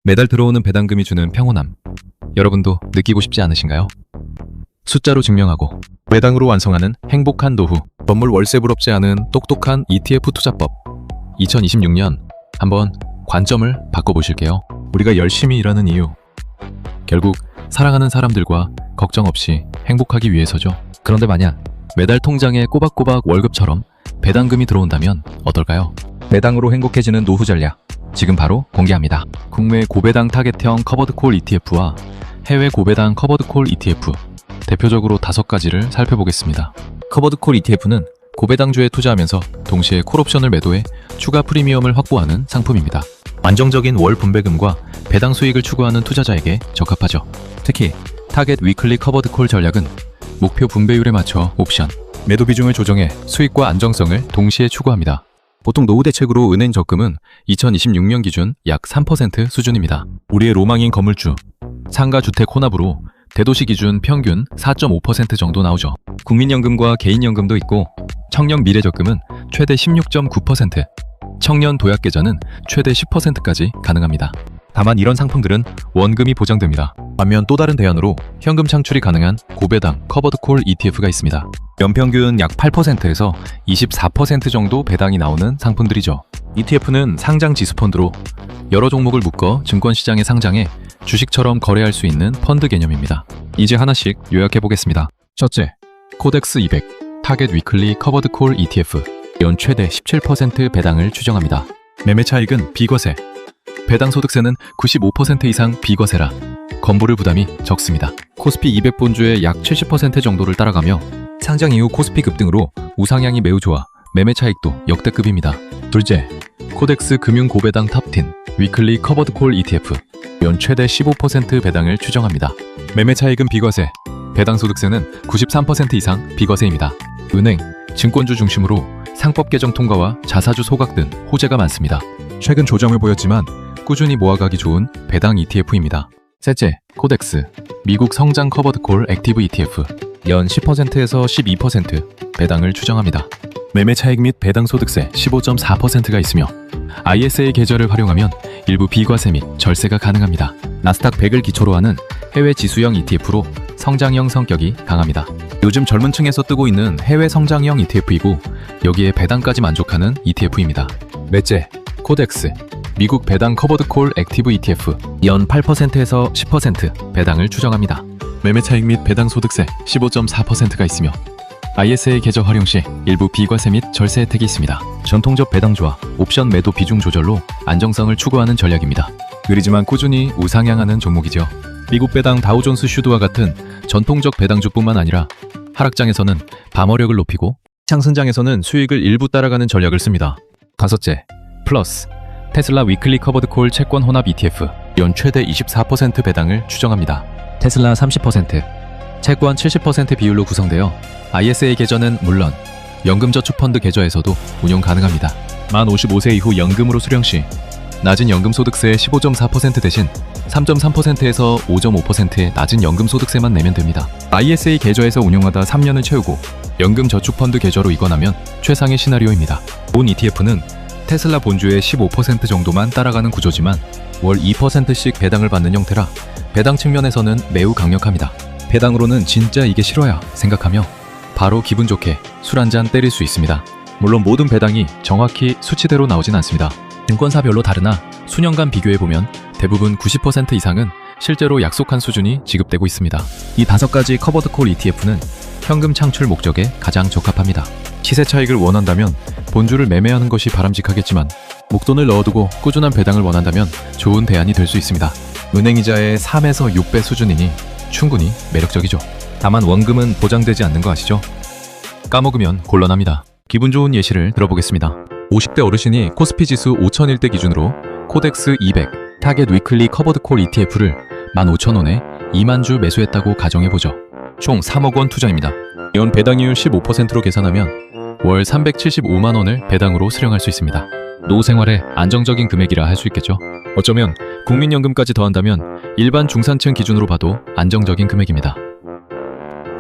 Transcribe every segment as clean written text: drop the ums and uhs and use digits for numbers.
매달 들어오는 배당금이 주는 평온함. 여러분도 느끼고 싶지 않으신가요? 숫자로 증명하고 배당으로 완성하는 행복한 노후. 건물 월세 부럽지 않은 똑똑한 ETF 투자법. 2026년 한번 관점을 바꿔보실게요. 우리가 열심히 일하는 이유. 결국 사랑하는 사람들과 걱정 없이 행복하기 위해서죠. 그런데 만약 매달 통장에 꼬박꼬박 월급처럼 배당금이 들어온다면 어떨까요? 배당으로 행복해지는 노후 전략. 지금 바로 공개합니다. 국내 고배당 타겟형 커버드콜 ETF와 해외 고배당 커버드콜 ETF, 대표적으로 5가지를 살펴보겠습니다. 커버드콜 ETF는 고배당주에 투자하면서 동시에 콜옵션을 매도해 추가 프리미엄을 확보하는 상품입니다. 안정적인 월 분배금과 배당 수익을 추구하는 투자자에게 적합하죠. 특히 타겟 위클리 커버드콜 전략은 목표 분배율에 맞춰 옵션, 매도 비중을 조정해 수익과 안정성을 동시에 추구합니다. 보통 노후 대책으로 은행 적금은 2026년 기준 약 3% 수준입니다. 우리의 로망인 건물주, 상가 주택 혼합으로 대도시 기준 평균 4.5% 정도 나오죠. 국민연금과 개인연금도 있고 청년 미래적금은 최대 16.9%, 청년 도약계좌는 최대 10%까지 가능합니다. 다만 이런 상품들은 원금이 보장됩니다. 반면 또 다른 대안으로 현금 창출이 가능한 고배당 커버드콜 ETF가 있습니다. 연평균 약 8%에서 24% 정도 배당이 나오는 상품들이죠. ETF는 상장 지수펀드로 여러 종목을 묶어 증권시장에 상장해 주식처럼 거래할 수 있는 펀드 개념입니다. 이제 하나씩 요약해보겠습니다. 첫째, 코덱스 200 타겟 위클리 커버드콜 ETF. 연 최대 17% 배당을 추정합니다. 매매 차익은 비과세. 배당 소득세는 95% 이상 비과세라 건보료 부담이 적습니다. 코스피 200 본주의 약 70% 정도를 따라가며 상장 이후 코스피 급등으로 우상향이 매우 좋아 매매 차익도 역대급입니다. 둘째, 코덱스 금융 고배당 탑10 위클리 커버드콜 ETF. 연 최대 15% 배당을 추정합니다. 매매 차익은 비과세, 배당 소득세는 93% 이상 비과세입니다. 은행, 증권주 중심으로 상법 개정 통과와 자사주 소각 등 호재가 많습니다. 최근 조정을 보였지만 꾸준히 모아가기 좋은 배당 ETF입니다. 셋째, 코덱스 미국 성장 커버드콜 액티브 ETF. 연 10%에서 12% 배당을 추정합니다. 매매 차익 및 배당 소득세 15.4%가 있으며 ISA 계좌를 활용하면 일부 비과세 및 절세가 가능합니다. 나스닥 100을 기초로 하는 해외 지수형 ETF로 성장형 성격이 강합니다. 요즘 젊은 층에서 뜨고 있는 해외 성장형 ETF이고 여기에 배당까지 만족하는 ETF입니다. 넷째, 코덱스 미국 배당 커버드콜 액티브 ETF. 연 8%에서 10% 배당을 추정합니다. 매매 차익 및 배당 소득세 15.4%가 있으며 ISA 계좌 활용 시 일부 비과세 및 절세 혜택이 있습니다. 전통적 배당주와 옵션 매도 비중 조절로 안정성을 추구하는 전략입니다. 느리지만 꾸준히 우상향하는 종목이죠. 미국 배당 다우존스 슈드와 같은 전통적 배당주뿐만 아니라 하락장에서는 방어력을 높이고 상승장에서는 수익을 일부 따라가는 전략을 씁니다. 다섯째, 플러스 테슬라 위클리 커버드콜 채권 혼합 ETF. 연 최대 24% 배당을 추정합니다. 테슬라 30%, 채권 70% 비율로 구성되어 ISA 계좌는 물론 연금저축펀드 계좌에서도 운용 가능합니다. 만 55세 이후 연금으로 수령 시 낮은 연금소득세 15.4% 대신 3.3%에서 5.5%의 낮은 연금소득세만 내면 됩니다. ISA 계좌에서 운용하다 3년을 채우고 연금저축펀드 계좌로 이관하면 최상의 시나리오입니다. 본 ETF는 테슬라 본주의 15% 정도만 따라가는 구조지만 월 2%씩 배당을 받는 형태라 배당 측면에서는 매우 강력합니다. 배당으로는 진짜 이게 싫어야 생각하며 바로 기분 좋게 술 한잔 때릴 수 있습니다. 물론 모든 배당이 정확히 수치대로 나오진 않습니다. 증권사별로 다르나 수년간 비교해보면 대부분 90% 이상은 실제로 약속한 수준이 지급되고 있습니다. 이 5가지 커버드콜 ETF는 현금 창출 목적에 가장 적합합니다. 시세 차익을 원한다면 본주를 매매하는 것이 바람직하겠지만 목돈을 넣어두고 꾸준한 배당을 원한다면 좋은 대안이 될 수 있습니다. 은행이자의 3에서 6배 수준이니 충분히 매력적이죠. 다만 원금은 보장되지 않는 거 아시죠? 까먹으면 곤란합니다. 기분 좋은 예시를 들어보겠습니다. 50대 어르신이 코스피 지수 5001대 기준으로 코덱스 200 타겟 위클리 커버드콜 ETF를 15,000원에 2만 주 매수했다고 가정해보죠. 총 3억 원 투자입니다. 연 배당이율 15%로 계산하면 월 375만 원을 배당으로 수령할 수 있습니다. 노후 생활에 안정적인 금액이라 할 수 있겠죠. 어쩌면 국민연금까지 더한다면 일반 중산층 기준으로 봐도 안정적인 금액입니다.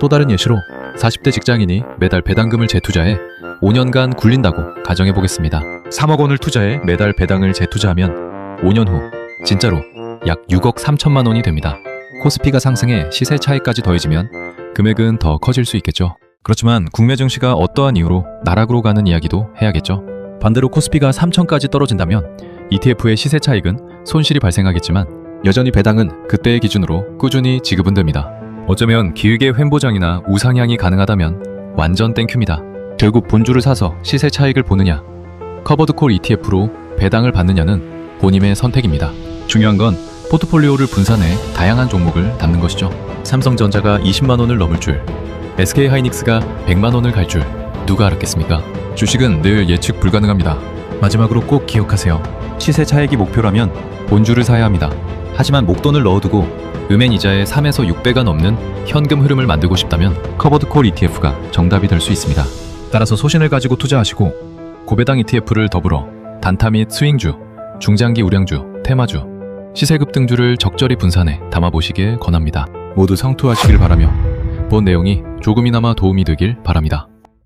또 다른 예시로 40대 직장인이 매달 배당금을 재투자해 5년간 굴린다고 가정해보겠습니다. 3억 원을 투자해 매달 배당을 재투자하면 5년 후 진짜로 약 6억 3천만 원이 됩니다. 코스피가 상승해 시세 차익까지 더해지면 금액은 더 커질 수 있겠죠. 그렇지만 국내 증시가 어떠한 이유로 나락으로 가는 이야기도 해야겠죠. 반대로 코스피가 3천까지 떨어진다면 ETF의 시세 차익은 손실이 발생하겠지만 여전히 배당은 그때의 기준으로 꾸준히 지급은 됩니다. 어쩌면 기획의 횡보장이나 우상향이 가능하다면 완전 땡큐입니다. 결국 본주를 사서 시세 차익을 보느냐, 커버드콜 ETF로 배당을 받느냐는 본인의 선택입니다. 중요한 건 포트폴리오를 분산해 다양한 종목을 담는 것이죠. 삼성전자가 20만 원을 넘을 줄, SK하이닉스가 100만 원을 갈 줄 누가 알았겠습니까? 주식은 늘 예측 불가능합니다. 마지막으로 꼭 기억하세요. 시세 차익이 목표라면 본주를 사야 합니다. 하지만 목돈을 넣어두고 음행 이자의 3에서 6배가 넘는 현금 흐름을 만들고 싶다면 커버드콜 ETF가 정답이 될 수 있습니다. 따라서 소신을 가지고 투자하시고 고배당 ETF를 더불어 단타 및 스윙주, 중장기 우량주, 테마주, 시세 급등주를 적절히 분산해 담아보시길 권합니다. 모두 성투하시길 바라며 본 내용이 조금이나마 도움이 되길 바랍니다.